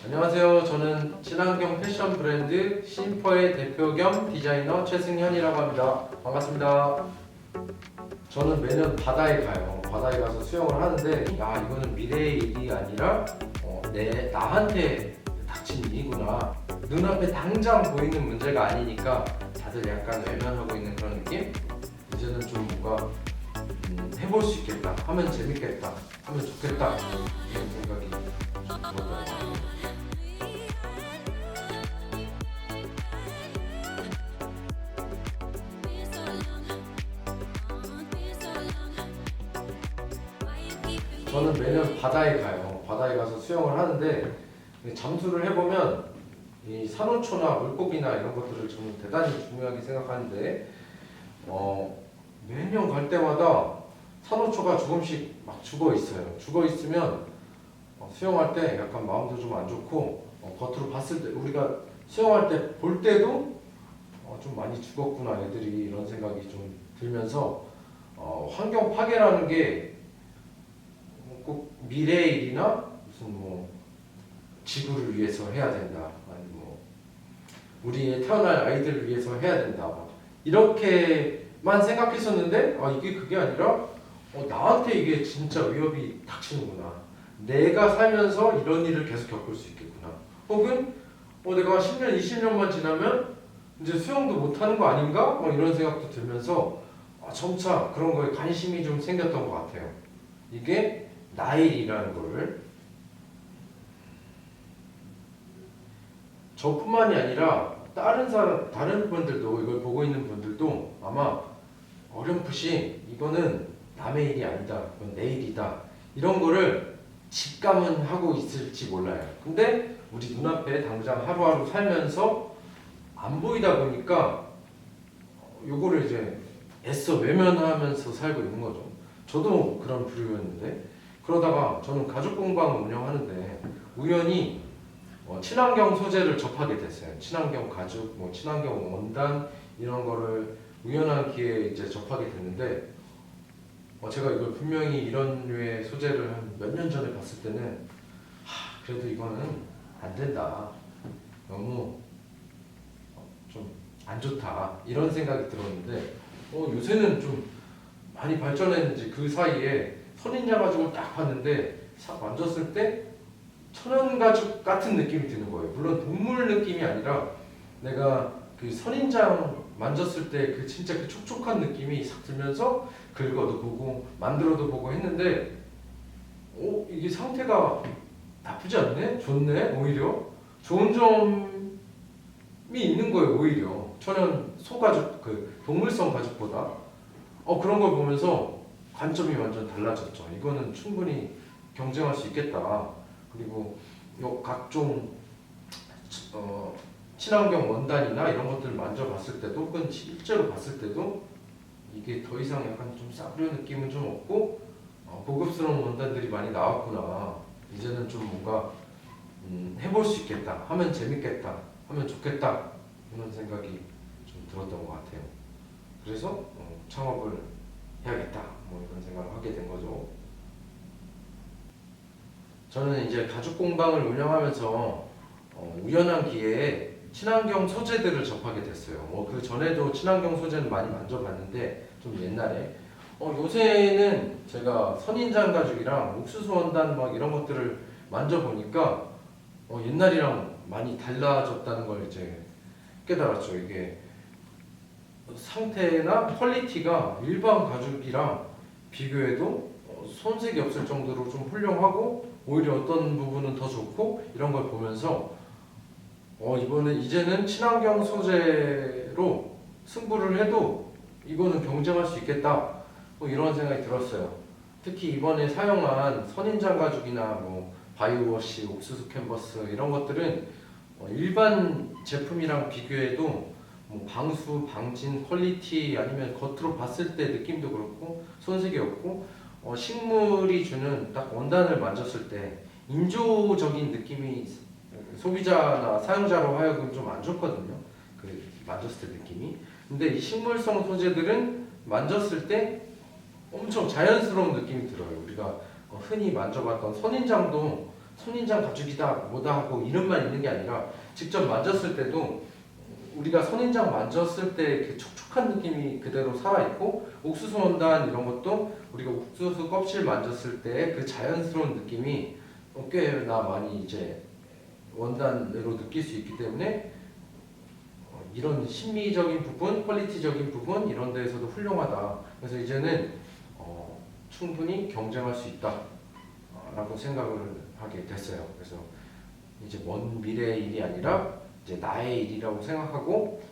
안녕하세요. 저는 친환경 패션 브랜드 심퍼의 대표 겸 디자이너 최승현이라고 합니다. 반갑습니다. 저는 매년 바다에 가요. 바다에 가서 수영을 하는데 이거는 미래의 일이 아니라 나한테 닥친 일이구나. 눈앞에 당장 보이는 문제가 아니니까 다들 약간 외면하고 있는 그런 느낌? 이제는 좀 뭔가 해볼 수 있겠다, 하면 재밌겠다, 하면 좋겠다 이런 생각이 들었더라고요. 저는 매년 바다에 가요. 바다에 가서 수영을 하는데 잠수를 해보면 이 산호초나 물고기나 이런 것들을 좀 대단히 중요하게 생각하는데 매년 갈 때마다 산호초가 조금씩 막 죽어 있어요. 죽어 있으면 수영할 때 약간 마음도 좀 안 좋고 겉으로 봤을 때 우리가 수영할 때 볼 때도 좀 많이 죽었구나 애들이, 이런 생각이 좀 들면서 환경 파괴라는 게 꼭 미래의 일이나 무슨 뭐 지구를 위해서 해야 된다, 아니 뭐 우리의 태어날 아이들을 위해서 해야 된다, 이렇게만 생각했었는데 이게 그게 아니라 나한테 이게 진짜 위협이 닥치는구나, 내가 살면서 이런 일을 계속 겪을 수 있겠구나, 혹은 내가 10년 20년만 지나면 이제 수영도 못하는 거 아닌가, 이런 생각도 들면서 점차 그런 거에 관심이 좀 생겼던 것 같아요. 이게 나의 일이라는 거를, 저뿐만이 아니라 다른 분들도, 이걸 보고 있는 분들도 아마 어렴풋이 이거는 남의 일이 아니다, 이건 내 일이다, 이런 거를 직감은 하고 있을지 몰라요. 근데 우리 눈앞에 당장 하루하루 살면서 안 보이다 보니까 요거를 이제 애써 외면하면서 살고 있는 거죠. 저도 그런 부류였는데, 그러다가 저는 가죽 공방을 운영하는데 우연히 친환경 소재를 접하게 됐어요. 친환경 가죽, 친환경 원단, 이런 거를 우연한 기회에 이제 접하게 됐는데 제가 이걸 분명히 이런 류의 소재를 한 몇 년 전에 봤을 때는 그래도 이거는 안 된다, 너무 좀 안 좋다, 이런 생각이 들었는데 요새는 좀 많이 발전했는지 그 사이에 선인장 가죽을 딱 봤는데 싹 만졌을 때 천연 가죽 같은 느낌이 드는 거예요. 물론 동물 느낌이 아니라 내가 그 선인장 만졌을 때 그 진짜 그 촉촉한 느낌이 싹 들면서 긁어도 보고 만들어도 보고 했는데 이게 상태가 나쁘지 않네? 좋네? 오히려 좋은 점이 있는 거예요. 오히려 천연 소가죽, 그 동물성 가죽보다 그런 걸 보면서 관점이 완전 달라졌죠. 이거는 충분히 경쟁할 수 있겠다. 그리고 각종 친환경 원단이나 이런 것들을 만져봤을 때도, 혹은 실제로 봤을 때도 이게 더 이상 약간 좀 싸구려 느낌은 좀 없고 고급스러운 원단들이 많이 나왔구나. 이제는 좀 뭔가 해볼 수 있겠다, 하면 재밌겠다, 하면 좋겠다, 이런 생각이 좀 들었던 것 같아요. 그래서 창업을 해야겠다, 이런 생각을 하게 된 거죠. 저는 이제 가죽 공방을 운영하면서 우연한 기회에 친환경 소재들을 접하게 됐어요. 그 전에도 친환경 소재는 많이 만져봤는데 좀 옛날에 요새는 제가 선인장 가죽이랑 옥수수 원단 이런 것들을 만져보니까 옛날이랑 많이 달라졌다는 걸 이제 깨달았죠. 이게 상태나 퀄리티가 일반 가죽이랑 비교해도 손색이 없을 정도로 좀 훌륭하고, 오히려 어떤 부분은 더 좋고, 이런 걸 보면서 이제는 친환경 소재로 승부를 해도 이거는 경쟁할 수 있겠다, 이런 생각이 들었어요. 특히 이번에 사용한 선인장 가죽이나 바이오워시, 옥수수 캔버스, 이런 것들은 일반 제품이랑 비교해도 방수, 방진, 퀄리티, 아니면 겉으로 봤을 때 느낌도 그렇고 손색이 없고, 식물이 주는 딱 원단을 만졌을 때 인조적인 느낌이 소비자나 사용자로 하여금 좀 안 좋거든요. 그 만졌을 때 느낌이. 근데 이 식물성 소재들은 만졌을 때 엄청 자연스러운 느낌이 들어요. 우리가 흔히 만져봤던 선인장도 선인장 가죽이다 뭐다 하고 이름만 있는 게 아니라 직접 만졌을 때도 우리가 선인장 만졌을 때 이렇게 촉촉한 느낌이 그대로 살아있고 옥수수 원단 이런 것도 우리가 옥수수 껍질 만졌을 때 그 자연스러운 느낌이 꽤나 많이 이제 원단으로 느낄 수 있기 때문에 이런 심미적인 부분, 퀄리티적인 부분 이런 데에서도 훌륭하다. 그래서 이제는 충분히 경쟁할 수 있다라고 생각을 하게 됐어요. 그래서 이제 먼 미래의 일이 아니라 이제 나의 일이라고 생각하고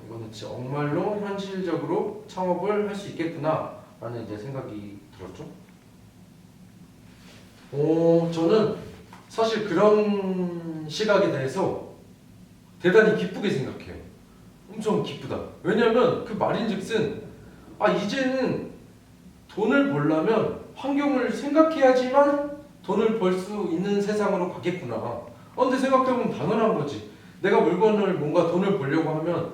이거는 정말로 현실적으로 창업을 할 수 있겠구나라는 이제 생각이 들었죠. 저는 사실 그런 시각에 대해서 대단히 기쁘게 생각해요. 엄청 기쁘다. 왜냐면 그 말인즉슨 이제는 돈을 벌려면 환경을 생각해야지만 돈을 벌 수 있는 세상으로 가겠구나. 근데 생각해보면 당연한 거지. 내가 물건을 뭔가 돈을 벌려고 하면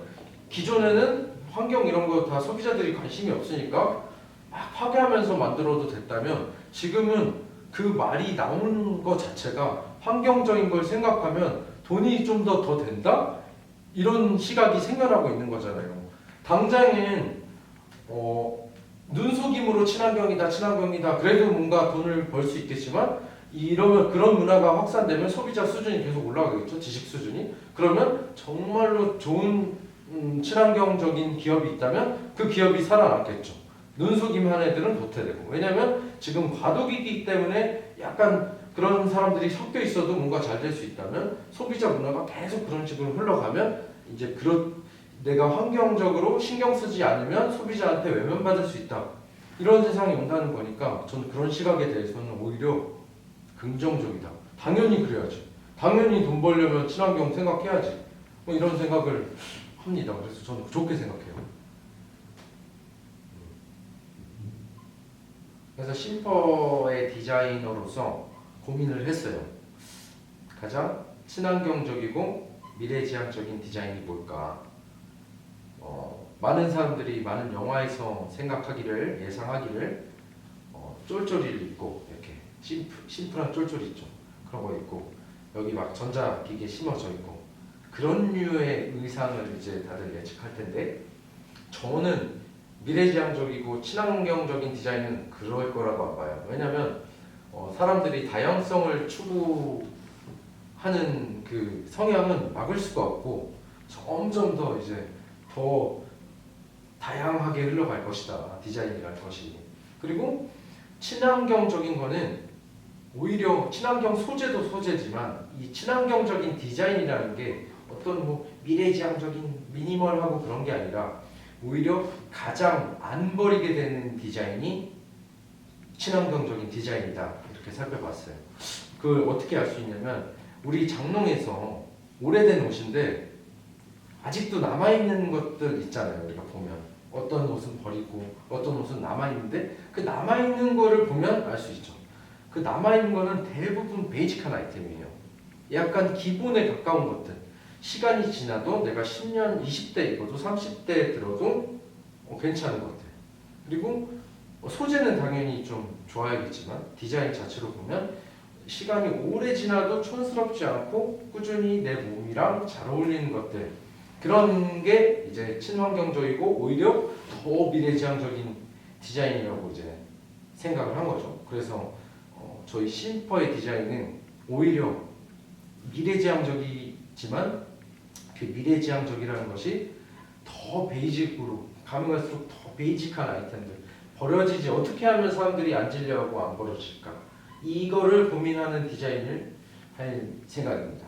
기존에는 환경 이런 거 다 소비자들이 관심이 없으니까 막 파괴하면서 만들어도 됐다면 지금은 그 말이 나오는 것 자체가 환경적인 걸 생각하면 돈이 좀 더 된다? 이런 시각이 생겨나고 있는 거잖아요. 당장엔 눈속임으로 친환경이다 그래도 뭔가 돈을 벌 수 있겠지만 이러면 그런 문화가 확산되면 소비자 수준이 계속 올라가겠죠. 지식 수준이. 그러면 정말로 좋은 친환경적인 기업이 있다면 그 기업이 살아남겠죠. 눈속임한 애들은 도태되고. 왜냐면 지금 과도기이기 때문에 약간 그런 사람들이 섞여 있어도 뭔가 잘 될 수 있다면 소비자 문화가 계속 그런 식으로 흘러가면 이제 내가 환경적으로 신경 쓰지 않으면 소비자한테 외면받을 수 있다. 이런 세상이 온다는 거니까 저는 그런 시각에 대해서는 오히려 긍정적이다. 당연히 그래야지. 당연히 돈 벌려면 친환경 생각해야지. 이런 생각을 합니다. 그래서 저는 좋게 생각해요. 그래서 심퍼의 디자이너로서 고민을 했어요. 가장 친환경적이고 미래지향적인 디자인이 뭘까? 많은 사람들이 많은 영화에서 생각하기를 예상하기를 쫄쫄이를 입고 이렇게 심플한 쫄쫄이 있죠. 그런 거 입고 여기 막 전자기계 심어져 있고 그런 류의 의상을 이제 다들 예측할 텐데 저는 미래지향적이고 친환경적인 디자인은 그럴 거라고 안 봐요. 왜냐면 사람들이 다양성을 추구하는 그 성향은 막을 수가 없고 점점 더 이제 더 다양하게 흘러갈 것이다. 디자인이라는 것이. 그리고 친환경적인 거는 오히려 친환경 소재도 소재지만 이 친환경적인 디자인이라는 게 어떤 미래지향적인 미니멀하고 그런 게 아니라 오히려 가장 안 버리게 되는 디자인이 친환경적인 디자인이다. 이렇게 살펴봤어요. 그걸 어떻게 알 수 있냐면 우리 장롱에서 오래된 옷인데 아직도 남아있는 것들 있잖아요. 우리가 보면 어떤 옷은 버리고 어떤 옷은 남아있는데 그 남아있는 거를 보면 알 수 있죠. 그 남아있는 거는 대부분 베이직한 아이템이에요. 약간 기본에 가까운 것들. 시간이 지나도 내가 10년, 20대 입어도 30대 들어도 괜찮은 것들. 그리고 소재는 당연히 좀 좋아야겠지만 디자인 자체로 보면 시간이 오래 지나도 촌스럽지 않고 꾸준히 내 몸이랑 잘 어울리는 것들. 그런 게 이제 친환경적이고 오히려 더 미래지향적인 디자인이라고 이제 생각을 한 거죠. 그래서 저희 심퍼의 디자인은 오히려 미래지향적이지만 그 미래지향적이라는 것이 더 베이직으로 가능할수록 더 베이직한 아이템들 버려지지 어떻게 하면 사람들이 안 질려하고 안 버려질까 이거를 고민하는 디자인을 할 생각입니다.